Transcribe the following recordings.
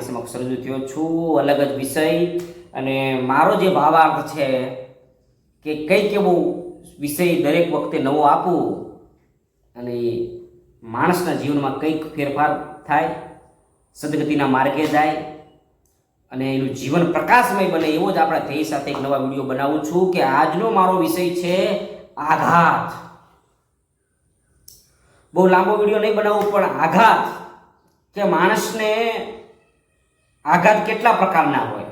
આપણી સમક્ષ રજૂ થયો છું અલગ જ વિષય અને મારો જે ભાવાર્થ છે કે કંઈક એવો વિષય દરેક વખતે નવો આપવું અને માણસના જીવનમાં કંઈક ફેરફાર થાય, સદગતિના માર્ગે જાય અને એનું જીવન પ્રકાશમય બને એવો જ આપણા ધ્યેય સાથે એક નવા વિડીયો બનાવું છું કે આજનો મારો વિષય છે આઘાત. બહુ લાંબો વિડીયો નહીં બનાવવું, પણ આઘાત કે માણસને આઘાત કેટલા પ્રકારના હોય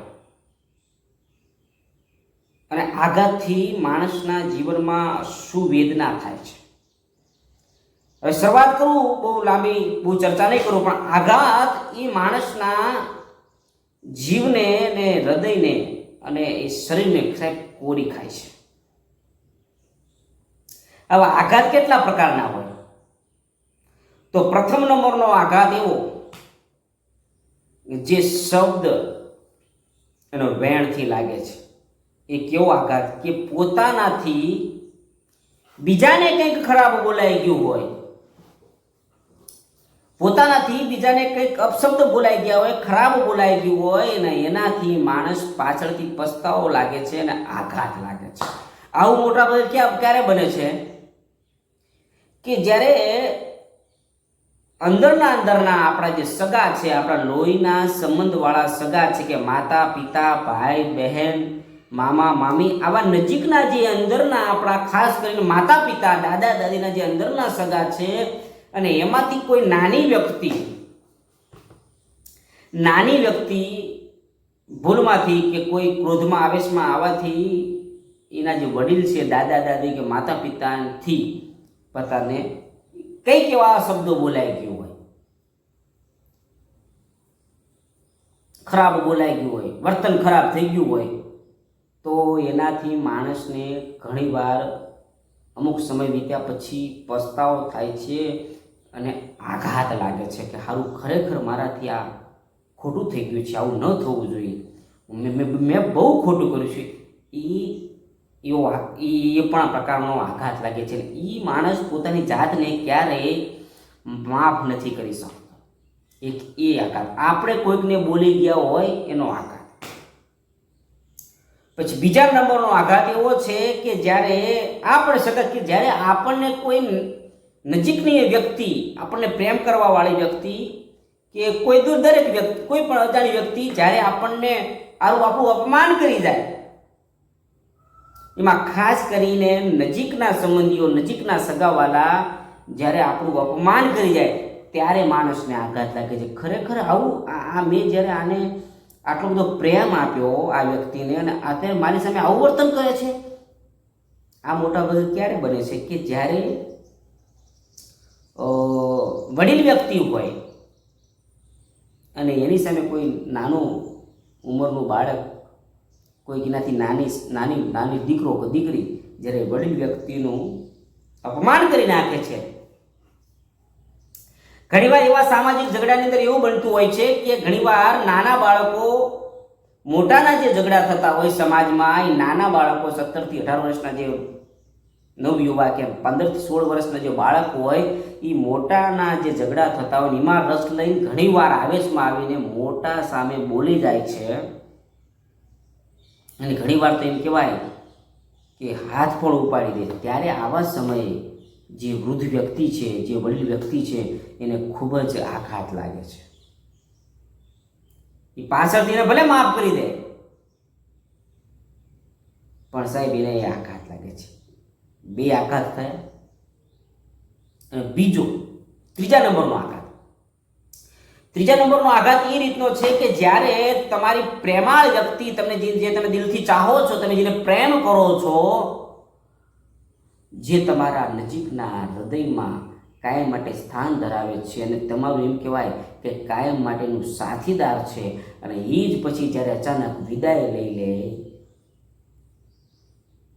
અને આઘાતથી માણસના જીવનમાં શું વેદના થાય છે. હવે શરૂઆત કરું, બહુ લાંબી બહુ ચર્ચા નહીં કરું, પણ આઘાત એ માણસના જીવને ને હૃદયને અને એ શરીરને સાહેબ કોરી ખાય છે. હવે આઘાત કેટલા પ્રકારના હોય? તો પ્રથમ નંબરનો આઘાત એવો જે શબ્દ એનો વેણથી લાગે છે. એ કેવો આઘાત કે પોતાનાથી બીજાને કંઈક ખરાબ બોલાઈ ગયું હોય, પોતાનાથી બીજાને કંઈક અપશબ્દ બોલાઈ ગયા હોય, ખરાબ બોલાઈ ગયું હોય ને એનાથી માણસ પાછળથી પસ્તાવો લાગે છે અને આઘાત લાગે છે. આવું મોટા ભાગે ક્યારે બને છે કે જ્યારે અંદરના આપણા જે સગા છે, આપણા લોહીના સંબંધવાળા સગા છે કે માતા પિતા, ભાઈ બહેન, મામા મામી, આવા નજીકના જે અંદરના આપણા ખાસ કરીને માતા પિતા, દાદા દાદીના જે અંદરના સગા છે અને એમાંથી કોઈ નાની વ્યક્તિ ભૂલમાંથી કે કોઈ ક્રોધમાં આવેશમાં આવવાથી એના જે વડીલ છે, દાદા દાદી કે માતા પિતાથી પોતાને કંઈક એવા શબ્દો બોલાઈ ગયો હોય, ખરાબ બોલાઈ ગયું હોય, વર્તન ખરાબ થઈ ગયું હોય, તો એનાથી માણસને ઘણીવાર અમુક સમય વીત્યા પછી પસ્તાવો થાય છે અને આઘાત લાગે છે કે સારું ખરેખર મારાથી આ ખોટું થઈ ગયું છે, આવું ન થવું જોઈએ, મેં બહુ ખોટું કર્યું છે. એ પણ પ્રકારનો આઘાત લાગે છે. એ માણસ પોતાની જાતને ક્યારેય માફ નથી કરી શકતો. એ આઘાત આપણે કોઈકને બોલી ગયા હોય એનો આઘાત. પછી બીજા નંબરનો આઘાત એવો છે કે જ્યારે આપણને કોઈ નજીકની વ્યક્તિ, આપણને પ્રેમ કરવા વાળી વ્યક્તિ કે કોઈ દરેક વ્યક્તિ, કોઈ પણ અજાણી વ્યક્તિ જ્યારે આપણને આપણું અપમાન કરી જાય, એમાં ખાસ કરીને નજીકના સંબંધીઓ, નજીકના સગાવાલા જ્યારે આપણું અપમાન કરી જાય ત્યારે માણસને આઘાત લાગે છે. ખરેખર આવું મેં જ્યારે આને આટલો બધો પ્રેમ આપ્યો આ વ્યક્તિને અને અત્યારે મારી સામે આવું વર્તન કરે છે. આ મોટા ભાગે ક્યારે બને છે કે જ્યારે વડીલ વ્યક્તિ હોય અને એની સામે કોઈ નાનું ઉંમરનું બાળક, કોઈ એનાથી નાની દીકરો કે દીકરી જ્યારે વડીલ વ્યક્તિનું અપમાન કરી નાખે છે. ઘણીવાર એવા સામાજિક ઝઘડાની અંદર એવું બનતું હોય છે કે ઘણીવાર નાના બાળકો, મોટાના જે ઝઘડા થતા હોય સમાજમાં, એ નાના બાળકો 17 થી 18 વર્ષના જે નવયુવા કે 15 થી 16 વર્ષના જે બાળક હોય, એ મોટાના જે ઝઘડા થતા હોય એમાં રસ લઈને ઘણીવાર આવેશમાં આવીને મોટા સામે બોલી જાય છે અને ઘણીવાર તો એમ કહેવાય કે હાથ પણ ઉપાડી દે. ત્યારે આવા સમયે જે વૃદ્ધ વ્યક્તિ છે, જે વડીલ વ્યક્તિ છે, એને ખૂબ જ આઘાત લાગે છે. એ પાછળથી એને ભલે માફ કરી દે, પણ સાહેબ એને એ આઘાત લાગે છે. બે આઘાત થયા. અને ત્રીજા નંબરનો આઘાત એ રીતનો છે કે જ્યારે તમારી પ્રેમાળ વ્યક્તિ, તમને જે તમે દિલથી ચાહો છો, તમે જેને પ્રેમ કરો છો, જે તમારા નજીકના હૃદયમાં કાયમ માટે સ્થાન ધરાવે છે અને તમારું એમ કહેવાય કે કાયમ માટેનું સાથીદાર છે, અને એ જ પછી જ્યારે અચાનક વિદાય લઈ લે,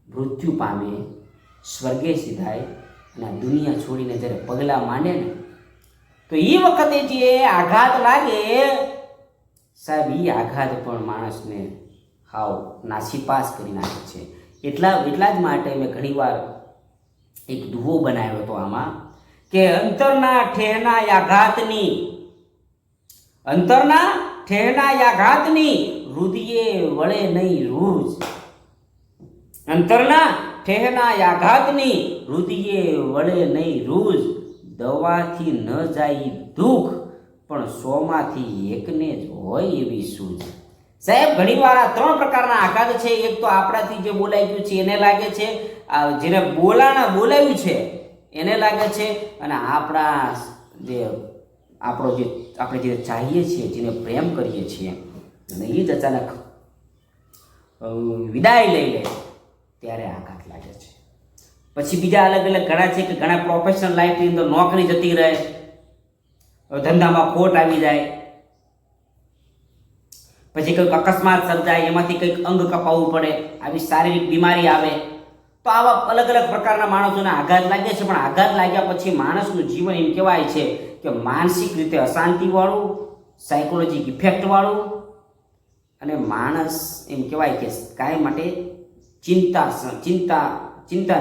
મૃત્યુ પામે, સ્વર્ગે સિધાય અને આ દુનિયા છોડીને જ્યારે પગલાં માંડે ને, તો એ વખતે જે આઘાત લાગે સાહેબ, એ આઘાત પણ માણસને હાવ નાસીપાસ કરી નાખે છે. એટલા જ માટે મેં ઘણીવાર એક દુહો બનાવ્યો હતો આમાં કે અંતરના ઠેરના આઘાતની ઠેહનાયાઘાતની રુધિયે વળે નહીં રૂજ. અંતરના ઠેહનાયાઘાતની રુધિયે વળે નહીં રૂજ. દવાથી ન જાય દુઃખ પણ 100માંથી એકને જ હોય એવી સૂઝ. સાહેબ ઘણીવાર આ 3 પ્રકારના આઘાત છે. એક તો આપણાથી જે બોલાઈ ગયું છે એને લાગે છે, જેને બોલાવ્યું છે એને લાગે છે, અને આપણે જે ચાહીએ છીએ, જેને પ્રેમ કરીએ છીએ, અને એ જ અચાનક વિદાય લઈ લે ત્યારે આઘાત લાગે છે. પછી બીજા અલગ અલગ ઘણા છે કે ઘણા પ્રોફેશનલ લાઈફની અંદર નોકરી જતી રહે, ધંધામાં ખોટ આવી જાય, પછી કંઈક અકસ્માત સર્જાય, એમાંથી કંઈક અંગ કપાવવું પડે, આવી શારીરિક બીમારી આવે, તો આવા અલગ અલગ પ્રકારના માણસોને આઘાત લાગે છે. પણ આઘાત લાગ્યા પછી માણસનું જીવન એમ કહેવાય છે કે માનસિક રીતે અશાંતિવાળું, સાયકોલોજીક ઇફેક્ટવાળું, અને માણસ એમ કહેવાય કે કાયમ માટે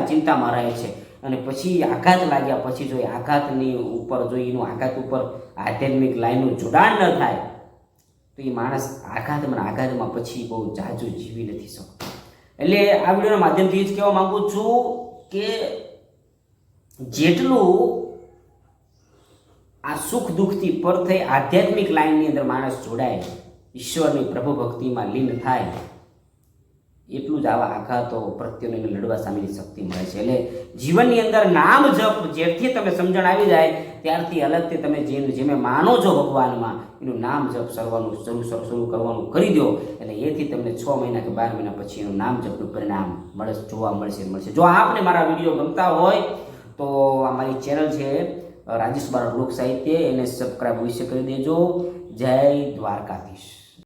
ચિંતામાં રહે છે. અને પછી આઘાત લાગ્યા પછી જો આઘાતની ઉપર જો એનું આઘાત ઉપર આધ્યાત્મિક લાઈનનું જોડાણ ન થાય તો એ માણસ આઘાતમાં પછી બહુ જાજુ જીવી નથી શકતો. એટલે આ વિડીયોના માધ્યમથી જ કહેવા માંગુ છું કે જેટલું આ સુખ દુઃખથી પર થઈ આધ્યાત્મિક લાઈનની અંદર માણસ જોડાય, ઈશ્વરની પ્રભુ ભક્તિમાં લીન થાય, એટલું જ આવા આઘાતો પ્રત્યેને લડવા સામેની શક્તિ મળે છે. એટલે જીવનની અંદર નામ જપ જેથી તમે સમજણ આવી જાય ત્યારથી અલગથી તમે જેમે માનો છો ભગવાનમાં, એનું નામ જપ શરૂ કરવાનું કરી દો. એટલે એથી તમને 6 મહિના કે 12 મહિના પછી એનું નામ જપનું પરિણામ જોવા મળશે. જો આપને મારા વિડીયો ગમતા હોય તો આ મારી ચેનલ છે રાજેશ બારોટ લોક સાહિત્ય, એને સબસ્ક્રાઈબ અવશ્ય કરી દેજો. જય દ્વારકાધીશ.